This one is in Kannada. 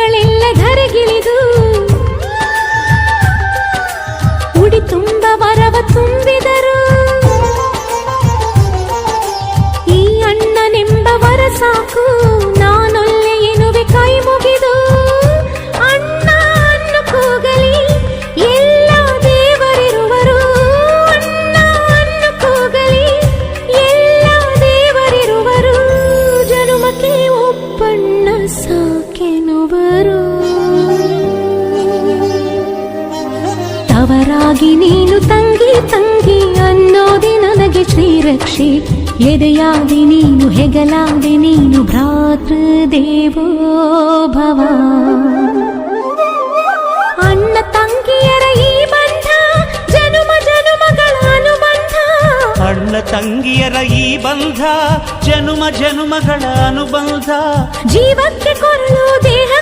ಮಕ್ಕಳೆಲ್ಲ ಧರೆಗಿಳಿದು ಉಡಿ ತುಂಬ ವರವ ತುಂಬಿದರು. ಈ ಅಣ್ಣನೆಂಬ ವರ ಸಾಕು, ನಾನೊಲ್ಲೆ ಎನ್ನುವೆ ಕೈ ಮುಗಿದು. ಅಣ್ಣ ಅನ್ನು ಕೂಗಲಿ ಎಲ್ಲ ದೇವರಿರುವರು, ಅಣ್ಣ ಅನ್ನು ಕೂಗಲಿ ಎಲ್ಲ ದೇವರಿರುವರು. ಜನುಮಕ್ಕೆ ಒಬ್ಬಣ್ಣ ಸಾಕೆನುವರು. ತವರಾಗಿ ನೀನು ತಂಗಿ ತಂಗಿ ಅನ್ನೋದೆ ನನಗೆ ಶ್ರೀರಕ್ಷೆ. ಎದೆಯಾದಿ ನೀನು ಹೆಗಲಾದಿ ನೀನು ಭ್ರಾತೃದೇವೋ ಭವ. ಅಣ್ಣ ತಂಗಿಯರ ಈ ಬಂಧ ಜನುಮ ಜನುಮಗಳ ಅನುಬಂಧ. ಅಣ್ಣ ತಂಗಿಯರ ಈ ಬಂಧ ಜನುಮ ಜನುಮಗಳ ಅನುಬಂಧ. ಜೀವಕ್ಕೆ ಕೊರಳು ದೇಹ